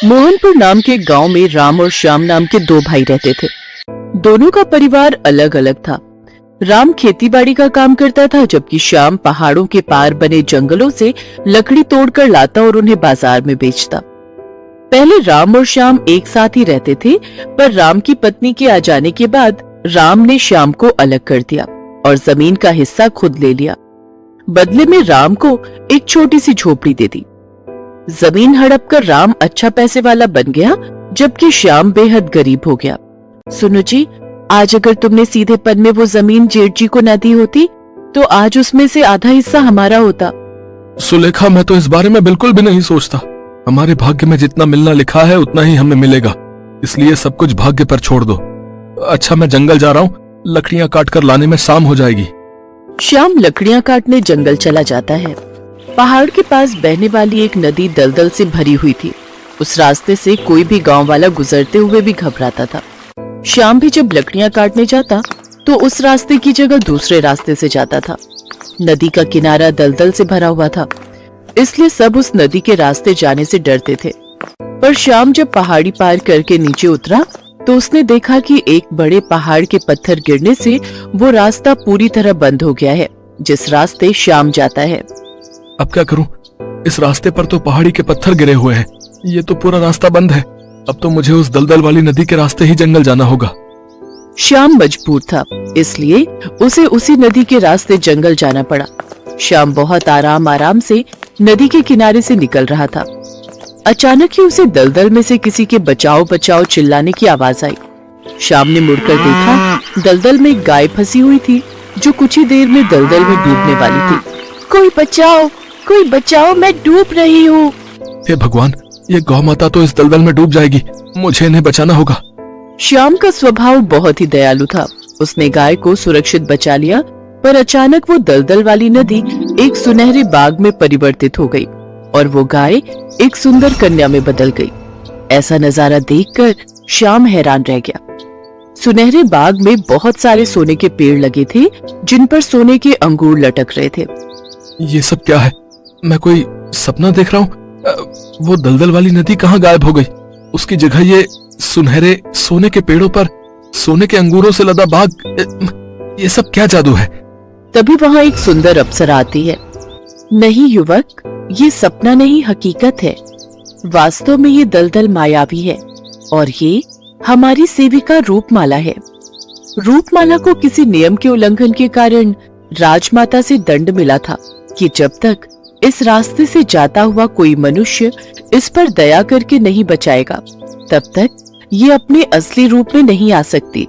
मोहनपुर नाम के गांव में राम और श्याम नाम के दो भाई रहते थे। दोनों का परिवार अलग अलग था। राम खेतीबाड़ी का काम करता था, जबकि श्याम पहाड़ों के पार बने जंगलों से लकड़ी तोड़कर लाता और उन्हें बाजार में बेचता। पहले राम और श्याम एक साथ ही रहते थे, पर राम की पत्नी के आ जाने के बाद राम ने श्याम को अलग कर दिया और जमीन का हिस्सा खुद ले लिया। बदले में राम को एक छोटी सी झोपड़ी दे दी। जमीन हड़प कर राम अच्छा पैसे वाला बन गया, जबकि श्याम बेहद गरीब हो गया। सुनो जी, आज अगर तुमने सीधेपन में वो जमीन जेठ जी को न दी होती तो आज उसमें से आधा हिस्सा हमारा होता। सुलेखा, मैं तो इस बारे में बिल्कुल भी नहीं सोचता। हमारे भाग्य में जितना मिलना लिखा है उतना ही हमें मिलेगा, इसलिए सब कुछ भाग्य पर छोड़ दो। अच्छा, मैं जंगल जा रहा हूँ, लकड़ियाँ काट कर लाने में शाम हो जाएगी। श्याम लकड़ियाँ काटने जंगल चला जाता है। पहाड़ के पास बहने वाली एक नदी दलदल से भरी हुई थी। उस रास्ते से कोई भी गांव वाला गुजरते हुए भी घबराता था। श्याम भी जब लकड़ियां काटने जाता तो उस रास्ते की जगह दूसरे रास्ते से जाता था। नदी का किनारा दलदल से भरा हुआ था, इसलिए सब उस नदी के रास्ते जाने से डरते थे। पर श्याम जब पहाड़ी पार करके नीचे उतरा तो उसने देखा कि एक बड़े पहाड़ के पत्थर गिरने से वो रास्ता पूरी तरह बंद हो गया है, जिस रास्ते श्याम जाता है। अब क्या करूं? इस रास्ते पर तो पहाड़ी के पत्थर गिरे हुए हैं, ये तो पूरा रास्ता बंद है। अब तो मुझे उस दलदल वाली नदी के रास्ते ही जंगल जाना होगा। श्याम मजबूर था, इसलिए उसे उसी नदी के रास्ते जंगल जाना पड़ा। श्याम बहुत आराम से नदी के किनारे से निकल रहा था। अचानक ही उसे दलदल में से किसी के बचाओ बचाओ चिल्लाने की आवाज आई। श्याम ने मुड़कर देखा, दलदल में एक गाय फंसी हुई थी जो कुछ ही देर में दलदल में डूबने वाली थी। कोई बचाओ, मैं डूब रही हूँ। हे भगवान, ये गौ माता तो इस दलदल में डूब जाएगी, मुझे इन्हें बचाना होगा। श्याम का स्वभाव बहुत ही दयालु था। उसने गाय को सुरक्षित बचा लिया, पर अचानक वो दलदल वाली नदी एक सुनहरे बाग में परिवर्तित हो गई और वो गाय एक सुंदर कन्या में बदल गई। ऐसा नजारा देखकर श्याम हैरान रह गया। सुनहरे बाग में बहुत सारे सोने के पेड़ लगे थे, जिन पर सोने के अंगूर लटक रहे थे। ये सब क्या है? मैं कोई सपना देख रहा हूँ? वो दलदल वाली नदी कहाँ गायब हो गई? उसकी जगह ये सुनहरे सोने के पेड़ों पर सोने के अंगूरों से लदा बाग, ये सब क्या जादू है? तभी वहाँ एक सुंदर अप्सरा आती है। नहीं युवक, ये सपना नहीं, हकीकत है। वास्तव में ये दलदल मायावी है और ये हमारी सेविका रूपमाला है। रूपमाला को किसी नियम के उल्लंघन के कारण राजमाता से दंड मिला था कि जब तक इस रास्ते से जाता हुआ कोई मनुष्य इस पर दया करके नहीं बचाएगा, तब तक ये अपने असली रूप में नहीं आ सकती।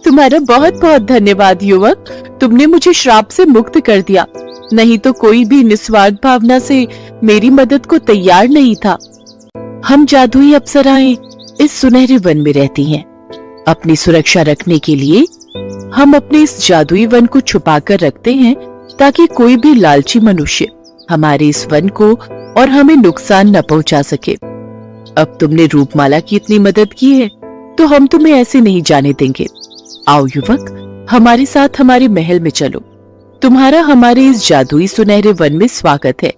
तुम्हारा बहुत बहुत धन्यवाद युवक, तुमने मुझे श्राप से मुक्त कर दिया, नहीं तो कोई भी निस्वार्थ भावना से मेरी मदद को तैयार नहीं था। हम जादुई अप्सराएं इस सुनहरे वन में रहती हैं। अपनी सुरक्षा रखने के लिए हम अपने इस जादुई वन को छुपा कर रखते हैं, ताकि कोई भी लालची मनुष्य हमारे इस वन को और हमें नुकसान न पहुंचा सके। अब तुमने रूपमाला की इतनी मदद की है तो हम तुम्हें ऐसे नहीं जाने देंगे। आओ युवक, हमारे साथ हमारे महल में चलो। तुम्हारा हमारे इस जादुई सुनहरे वन में स्वागत है।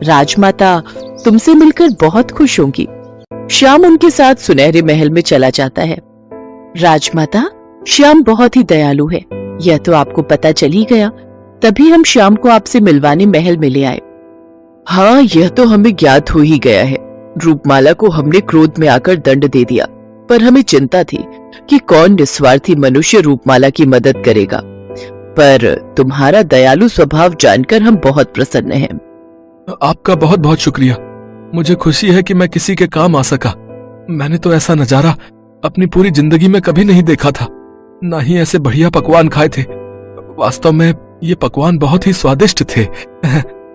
राजमाता तुमसे मिलकर बहुत खुश होंगी। श्याम उनके साथ सुनहरे महल में चला जाता है। राजमाता, श्याम बहुत ही दयालु है, यह तो आपको पता चल ही गया, तभी हम श्याम को आपसे मिलवाने महल में ले आए। हाँ, यह तो हमें ज्ञात हो ही गया है। रूपमाला को हमने क्रोध में आकर दंड दे दिया, पर हमें चिंता थी कि कौन निस्वार्थी मनुष्य रूपमाला की मदद करेगा। पर तुम्हारा दयालु स्वभाव जानकर हम बहुत प्रसन्न हैं। आपका बहुत बहुत शुक्रिया। मुझे खुशी है कि मैं किसी के काम आ सका। मैंने तो ऐसा नजारा अपनी पूरी जिंदगी में कभी नहीं देखा था, ना ही ऐसे बढ़िया पकवान खाए थे। वास्तव में ये पकवान बहुत ही स्वादिष्ट थे।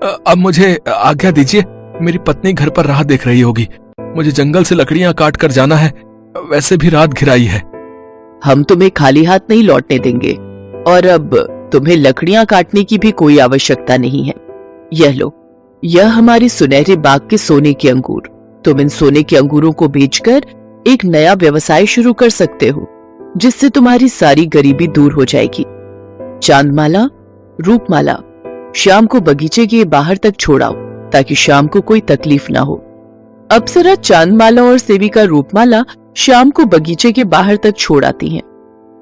अब मुझे आज्ञा दीजिए, मेरी पत्नी घर पर राह देख रही होगी। मुझे जंगल से लकड़ियां काट कर जाना है, वैसे भी रात घिराई है। हम तुम्हें खाली हाथ नहीं लौटने देंगे, और अब तुम्हें लकड़ियां काटने की भी कोई आवश्यकता नहीं है। यह लो, यह हमारे सुनहरे बाग के सोने के अंगूर। तुम इन सोने के अंगूरों को बेचकर एक नया व्यवसाय शुरू कर सकते हो, जिससे तुम्हारी सारी गरीबी दूर हो जाएगी। चांदमाला, रूपमाला, श्याम को बगीचे के बाहर तक छोड़ाओ, ताकि शाम को कोई तकलीफ ना हो। अप्सरा चांदमाला और सेविका रूपमाला श्याम को बगीचे के बाहर तक छोड़ आती हैं।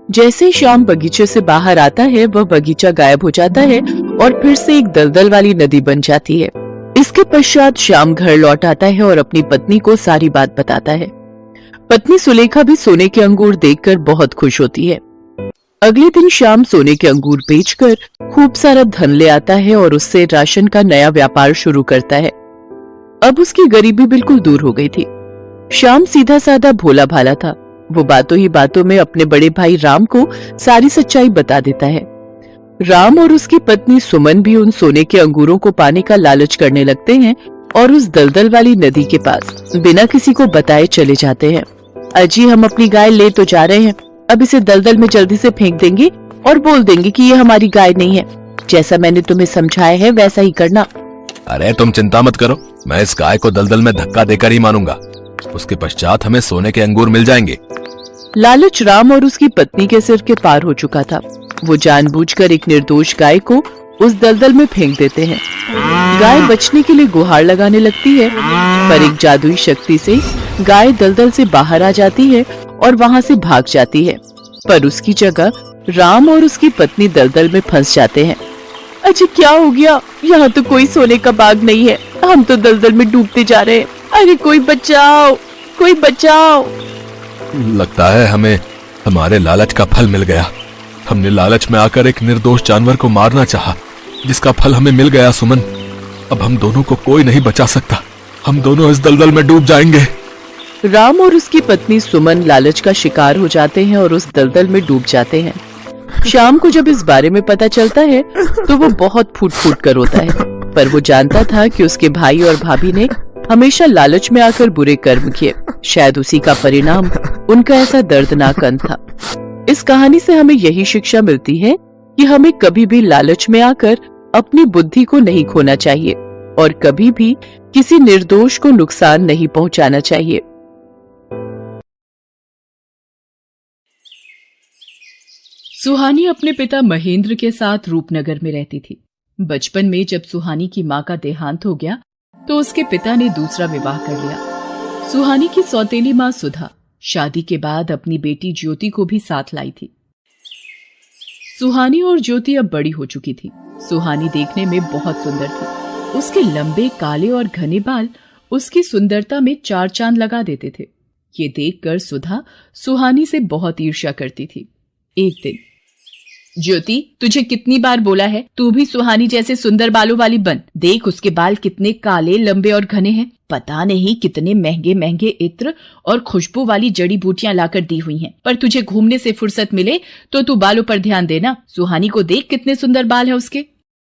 जैसे ही श्याम बगीचे से बाहर आता है, वह बगीचा गायब हो जाता है और फिर से एक दलदल वाली नदी बन जाती है। इसके पश्चात श्याम घर लौट आता है और अपनी पत्नी को सारी बात बताता है। पत्नी सुलेखा भी सोने के अंगूर देखकर बहुत खुश होती है। अगले दिन श्याम सोने के अंगूर बेचकर खूब सारा धन ले आता है और उससे राशन का नया व्यापार शुरू करता है। अब उसकी गरीबी बिल्कुल दूर हो गई थी। श्याम सीधा साधा भोला भाला था। वो बातों ही बातों में अपने बड़े भाई राम को सारी सच्चाई बता देता है। राम और उसकी पत्नी सुमन भी उन सोने के अंगूरों को पाने का लालच करने लगते हैं और उस दलदल वाली नदी के पास बिना किसी को बताए चले जाते हैं। अजी, हम अपनी गाय ले तो जा रहे हैं, अब इसे दलदल में जल्दी से फेंक देंगे और बोल देंगे कि ये हमारी गाय नहीं है। जैसा मैंने तुम्हें समझाया है वैसा ही करना। अरे तुम चिंता मत करो, मैं इस गाय को दलदल में धक्का देकर ही मारूंगा। उसके पश्चात हमें सोने के अंगूर मिल जाएंगे। लालच राम और उसकी पत्नी के सिर के पार हो चुका था। वो जानबूझकर एक निर्दोष गाय को उस दलदल में फेंक देते हैं। गाय बचने के लिए गुहार लगाने लगती है, पर एक जादुई शक्ति से गाय दलदल से बाहर आ जाती है और वहां से भाग जाती है। पर उसकी जगह राम और उसकी पत्नी दलदल में फंस जाते हैं। अच्छा, क्या हो गया? यहाँ तो कोई सोने का बाग नहीं है, हम तो दलदल में डूबते जा रहे हैं। अरे कोई बचाओ, कोई बचाओ। लगता है हमें हमारे लालच का फल मिल गया। हमने लालच में आकर एक निर्दोष जानवर को मारना चाहा, जिसका फल हमें मिल गया। सुमन, अब हम दोनों को कोई नहीं बचा सकता। हम दोनों इस दलदल में डूब जाएंगे। राम और उसकी पत्नी सुमन लालच का शिकार हो जाते हैं और उस दलदल में डूब जाते हैं। शाम को जब इस बारे में पता चलता है तो वो बहुत फूट फूट कर रोता है, पर वो जानता था कि उसके भाई और भाभी ने हमेशा लालच में आकर बुरे कर्म किए। शायद उसी का परिणाम उनका ऐसा दर्दनाक अंत था। इस कहानी से हमें यही शिक्षा मिलती है कि हमें कभी भी लालच में आकर अपनी बुद्धि को नहीं खोना चाहिए और कभी भी किसी निर्दोष को नुकसान नहीं पहुंचाना चाहिए। सुहानी अपने पिता महेंद्र के साथ रूपनगर में रहती थी। बचपन में जब सुहानी की मां का देहांत हो गया तो उसके पिता ने दूसरा विवाह कर लिया। सुहानी की सौतेली मां सुधा शादी के बाद अपनी बेटी ज्योति को भी साथ लाई थी। सुहानी और ज्योति अब बड़ी हो चुकी थी। सुहानी देखने में बहुत सुंदर थी। उसके लंबे काले और घने बाल उसकी सुंदरता में चार चांद लगा देते थे। ये देखकर सुधा सुहानी से बहुत ईर्ष्या करती थी। एक दिन, ज्योति, तुझे कितनी बार बोला है तू भी सुहानी जैसे सुंदर बालों वाली बन। देख उसके बाल कितने काले, लंबे और घने हैं। पता नहीं कितने महंगे महंगे इत्र और खुशबू वाली जड़ी बूटियां लाकर दी हुई हैं। पर तुझे घूमने से फुर्सत मिले तो तू बालों पर ध्यान देना। सुहानी को देख कितने सुंदर बाल है उसके।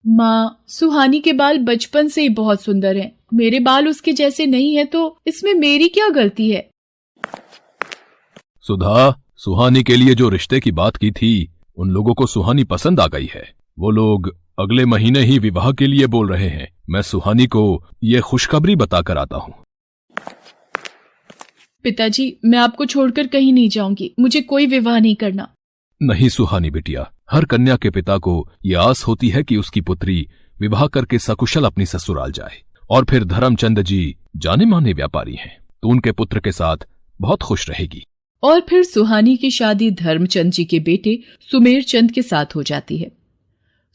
माँ, सुहानी के बाल बचपन से ही बहुत सुंदर हैं। मेरे बाल उसके जैसे नहीं है तो इसमें मेरी क्या गलती है? सुधा, सुहानी के लिए जो रिश्ते की बात की थी उन लोगों को सुहानी पसंद आ गई है। वो लोग अगले महीने ही विवाह के लिए बोल रहे हैं। मैं सुहानी को ये खुशखबरी बताकर आता हूँ। पिताजी, मैं आपको छोड़कर कहीं नहीं जाऊंगी। मुझे कोई विवाह नहीं करना। नहीं सुहानी बिटिया, हर कन्या के पिता को ये आस होती है कि उसकी पुत्री विवाह करके सकुशल अपनी ससुराल जाए। और फिर धर्मचंद जी जाने माने व्यापारी हैं, तो उनके पुत्र के साथ बहुत खुश रहेगी। और फिर सुहानी की शादी धर्मचंद जी के बेटे सुमेर चंद के साथ हो जाती है।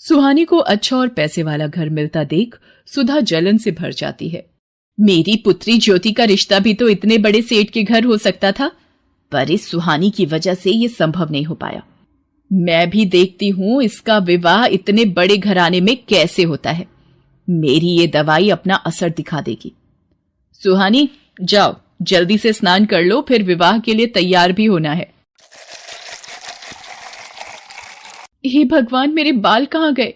सुहानी को अच्छा और पैसे वाला घर मिलता देख सुधा जलन से भर जाती है। मेरी पुत्री ज्योति का रिश्ता भी तो इतने बड़े सेठ के घर हो सकता था, पर इस सुहानी की वजह से ये संभव नहीं हो पाया। मैं भी देखती हूँ इसका विवाह इतने बड़े घराने में कैसे होता है। मेरी ये दवाई अपना असर दिखा देगी। सुहानी, जाओ जल्दी से स्नान कर लो, फिर विवाह के लिए तैयार भी होना है। हे भगवान, मेरे बाल कहाँ गए?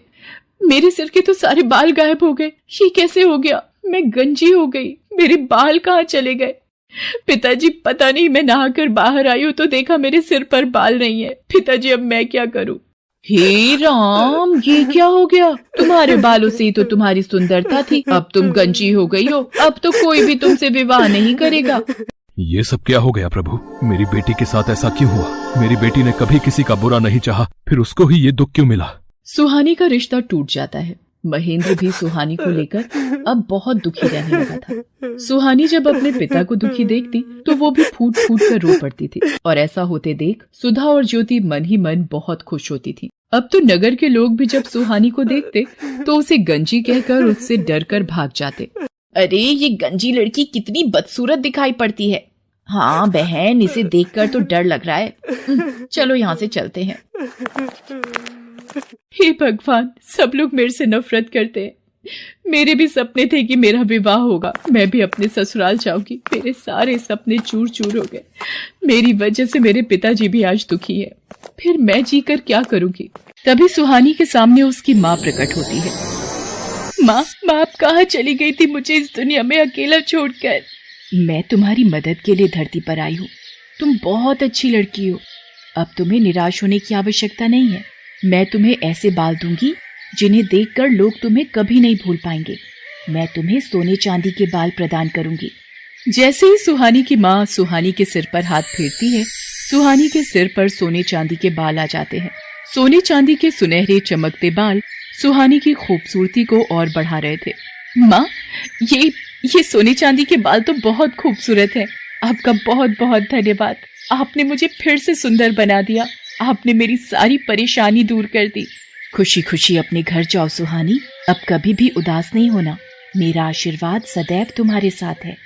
मेरे सिर के तो सारे बाल गायब हो गए। ये कैसे हो गया? मैं गंजी हो गई। मेरे बाल कहाँ चले गए? पिताजी, पता नहीं, मैं नहाकर बाहर आई हूँ तो देखा मेरे सिर पर बाल नहीं है। पिताजी, अब मैं क्या करूँ? हे राम, ये क्या हो गया? तुम्हारे बालों से ही तो तुम्हारी सुंदरता थी, अब तुम गंजी हो गई हो। अब तो कोई भी तुमसे विवाह नहीं करेगा। ये सब क्या हो गया प्रभु? मेरी बेटी के साथ ऐसा क्यों हुआ? मेरी बेटी ने कभी किसी का बुरा नहीं चाहा, फिर उसको ही ये दुख क्यों मिला? सुहानी का रिश्ता टूट जाता है। महेंद्र भी सुहानी को लेकर अब बहुत दुखी रहने लगा था। सुहानी जब अपने पिता को दुखी देखती तो वो भी फूट फूट कर रो पड़ती थी, और ऐसा होते देख सुधा और ज्योति मन ही मन बहुत खुश होती थी। अब तो नगर के लोग भी जब सुहानी को देखते तो उसे गंजी कहकर उससे डर कर भाग जाते। अरे ये गंजी लड़की कितनी बदसूरत दिखाई पड़ती है। हाँ बहन, इसे देखकर तो डर लग रहा है। चलो यहाँ से चलते हैं। हे भगवान, सब लोग मेरे से नफरत करते हैं। मेरे भी सपने थे कि मेरा विवाह होगा, मैं भी अपने ससुराल जाऊंगी। मेरे सारे सपने चूर चूर हो गए। मेरी वजह से मेरे पिताजी भी आज दुखी है। फिर मैं जीकर क्या करूंगी। तभी सुहानी के सामने उसकी माँ प्रकट होती है। माँ, आप कहाँ चली गई थी मुझे इस दुनिया में अकेला छोड़कर? मैं तुम्हारी मदद के लिए धरती पर आई हूँ। तुम बहुत अच्छी लड़की हो। अब तुम्हें निराश होने की आवश्यकता नहीं है। मैं तुम्हें ऐसे बाल दूंगी जिन्हें देखकर लोग तुम्हें कभी नहीं भूल पाएंगे। मैं तुम्हें सोने चांदी के बाल प्रदान करूंगी। जैसे ही सुहानी की माँ सुहानी के सिर पर हाथ फेरती है, सुहानी के सिर पर सोने चांदी के बाल आ जाते हैं। सोने चांदी के सुनहरे चमकते बाल सुहानी की खूबसूरती को और बढ़ा रहे थे। माँ, ये सोने चांदी के बाल तो बहुत खूबसूरत है। आपका बहुत बहुत धन्यवाद। आपने मुझे फिर से सुंदर बना दिया। आपने मेरी सारी परेशानी दूर कर दी। खुशी खुशी अपने घर जाओ सुहानी। अब कभी भी उदास नहीं होना। मेरा आशीर्वाद सदैव तुम्हारे साथ है।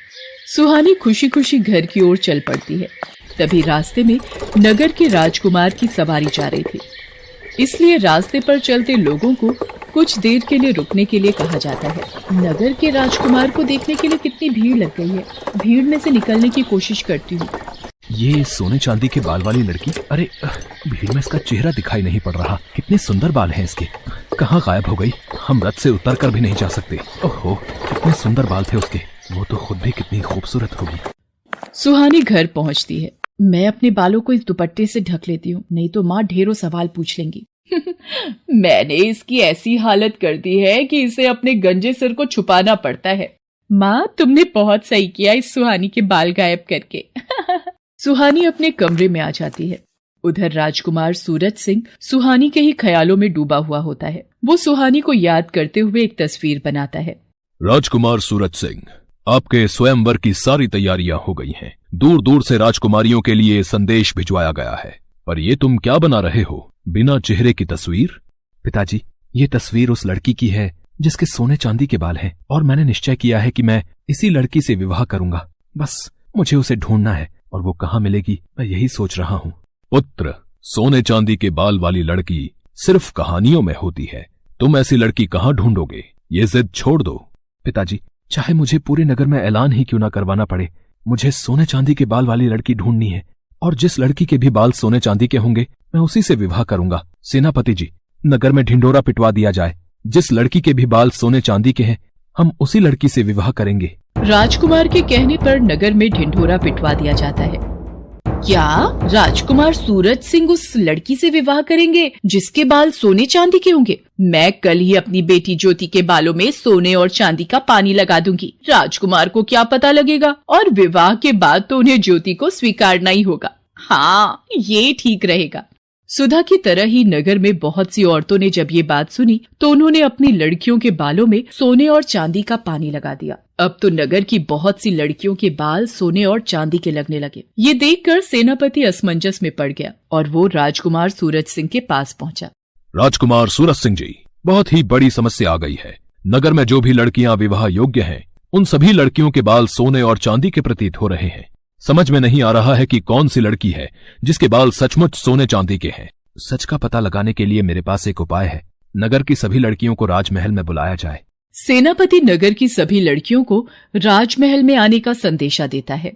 सुहानी खुशी खुशी घर की ओर चल पड़ती है। तभी रास्ते में नगर के राजकुमार की सवारी जा रही थी, इसलिए रास्ते पर चलते लोगों को कुछ देर के लिए रुकने के लिए कहा जाता है। नगर के राजकुमार को देखने के लिए कितनी भीड़ लग गई है। भीड़ में से निकलने की कोशिश करती हूँ। ये सोने चांदी के बाल वाली लड़की, अरे भीड़ में इसका चेहरा दिखाई नहीं पड़ रहा। कितने सुंदर बाल हैं इसके। कहाँ गायब हो गई? हम रथ से उतर कर भी नहीं जा सकते। ओहो, कितने सुंदर बाल थे उसके। वो तो खुद भी कितनी खूबसूरत होगी। सुहानी घर पहुंचती है। मैं अपने बालों को इस दुपट्टे से ढक लेती हूँ, नहीं तो माँ ढेरों सवाल पूछ लेंगी। मैंने इसकी ऐसी हालत कर दी है कि इसे अपने गंजे सिर को छुपाना पड़ता है। माँ, तुमने बहुत सही किया इस सुहानी के बाल गायब करके। सुहानी अपने कमरे में आ जाती है। उधर राजकुमार सूरज सिंह सुहानी के ही ख्यालों में डूबा हुआ होता है। वो सुहानी को याद करते हुए एक तस्वीर बनाता है। राजकुमार सूरज सिंह, आपके स्वयंवर की सारी तैयारियां हो गई हैं। दूर दूर से राजकुमारियों के लिए संदेश भिजवाया गया है। पर ये तुम क्या बना रहे हो? बिना चेहरे की तस्वीर? पिताजी, ये तस्वीर उस लड़की की है जिसके सोने चांदी के बाल हैं, और मैंने निश्चय किया है कि मैं इसी लड़की से विवाह करूंगा। बस मुझे उसे ढूंढना है, और वो कहाँ मिलेगी मैं यही सोच रहा हूँ। पुत्र, सोने चांदी के बाल वाली लड़की सिर्फ कहानियों में होती है। तुम ऐसी लड़की कहाँ ढूंढोगे? ये जिद छोड़ दो। पिताजी, चाहे मुझे पूरे नगर में ऐलान ही क्यों ना करवाना पड़े, मुझे सोने चांदी के बाल वाली लड़की ढूंढनी है, और जिस लड़की के भी बाल सोने चांदी के होंगे मैं उसी से विवाह करूंगा। सेनापति जी, नगर में ढिंढोरा पिटवा दिया जाए। जिस लड़की के भी बाल सोने चांदी के हैं, हम उसी लड़की से विवाह करेंगे। राजकुमार के कहने पर नगर में ढिंढोरा पिटवा दिया जाता है। क्या राजकुमार सूरज सिंह उस लड़की से विवाह करेंगे जिसके बाल सोने चांदी के होंगे? मैं कल ही अपनी बेटी ज्योति के बालों में सोने और चांदी का पानी लगा दूंगी। राजकुमार को क्या पता लगेगा, और विवाह के बाद तो उन्हें ज्योति को स्वीकारना ही होगा। हाँ, ये ठीक रहेगा। सुधा की तरह ही नगर में बहुत सी औरतों ने जब ये बात सुनी तो उन्होंने अपनी लड़कियों के बालों में सोने और चांदी का पानी लगा दिया। अब तो नगर की बहुत सी लड़कियों के बाल सोने और चांदी के लगने लगे। ये देखकर सेनापति असमंजस में पड़ गया और वो राजकुमार सूरज सिंह के पास पहुंचा। राजकुमार सूरज सिंह जी, बहुत ही बड़ी समस्या आ गई है। नगर में जो भी लड़कियां विवाह योग्य हैं, उन सभी लड़कियों के बाल सोने और चांदी के प्रतीत हो रहे हैं। समझ में नहीं आ रहा है कि कौन सी लड़की है जिसके बाल सचमुच सोने चांदी के हैं। सच का पता लगाने के लिए मेरे पास एक उपाय है। नगर की सभी लड़कियों को राजमहल में बुलाया जाए। सेनापति नगर की सभी लड़कियों को राजमहल में आने का संदेशा देता है।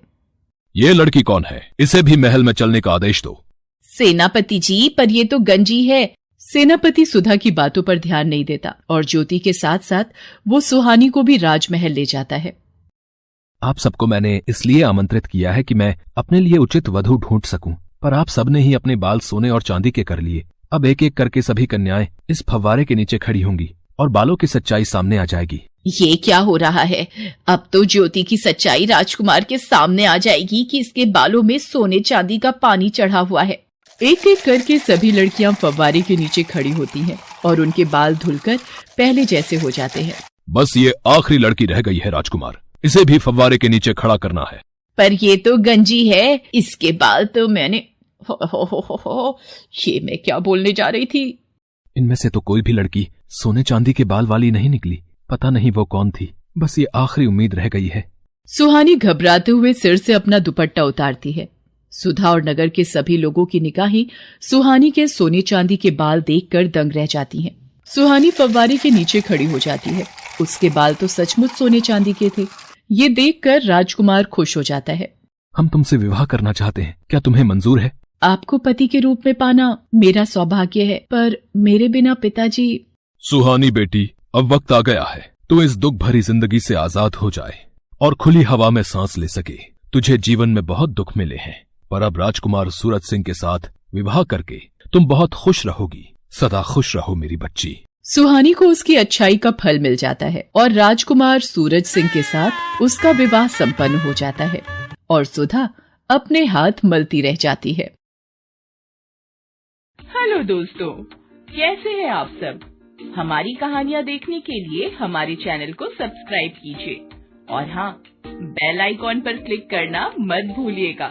ये लड़की कौन है? इसे भी महल में चलने का आदेश दो। सेनापति जी, पर ये तो गंजी है। सेनापति सुधा की बातों पर ध्यान नहीं देता और ज्योति के साथ साथ वो सुहानी को भी राजमहल ले जाता है। आप सबको मैंने इसलिए आमंत्रित किया है कि मैं अपने लिए उचित वधू ढूंढ सकूं, पर आप सबने ही अपने बाल सोने और चांदी के कर लिए। अब एक एक करके सभी कन्याएं इस फव्वारे के नीचे खड़ी होंगी और बालों की सच्चाई सामने आ जाएगी। ये क्या हो रहा है? अब तो ज्योति की सच्चाई राजकुमार के सामने आ जाएगी कि इसके बालों में सोने चांदी का पानी चढ़ा हुआ है। एक एक करके सभी लड़कियां फव्वारे के नीचे खड़ी होती हैं और उनके बाल धुलकर पहले जैसे हो जाते हैं। बस ये आखिरी लड़की रह गई है राजकुमार, इसे भी फव्वारे के नीचे खड़ा करना है। पर ये तो गंजी है, इसके बाल तो मैंने हो, ये मैं क्या बोलने जा रही थी। इनमें से तो कोई भी लड़की सोने चांदी के बाल वाली नहीं निकली, पता नहीं वो कौन थी। बस ये आखिरी उम्मीद रह गई है। सुहानी घबराते हुए सिर से अपना दुपट्टा उतारती है। सुधा और नगर के सभी लोगों की निगाहें सुहानी के सोने चांदी के बाल देखकर दंग रह जाती हैं। सुहानी फव्वारे के नीचे खड़ी हो जाती है। उसके बाल तो सचमुच सोने चांदी के थे। ये देखकर राजकुमार खुश हो जाता है। हम तुमसे विवाह करना चाहते हैं, क्या तुम्हें मंजूर है? आपको पति के रूप में पाना मेरा सौभाग्य है, पर मेरे बिना पिताजी। सुहानी बेटी, अब वक्त आ गया है तू इस दुख भरी जिंदगी से आजाद हो जाए और खुली हवा में सांस ले सके। तुझे जीवन में बहुत दुख मिले हैं, पर अब राजकुमार सूरज सिंह के साथ विवाह करके तुम बहुत खुश रहोगी। सदा खुश रहो मेरी बच्ची। सुहानी को उसकी अच्छाई का फल मिल जाता है और राजकुमार सूरज सिंह के साथ उसका विवाह संपन्न हो जाता है और सुधा अपने हाथ मलती रह जाती है। हेलो दोस्तों, कैसे हैं आप सब? हमारी कहानियाँ देखने के लिए हमारे चैनल को सब्सक्राइब कीजिए और हाँ, बेल आइकॉन पर क्लिक करना मत भूलिएगा।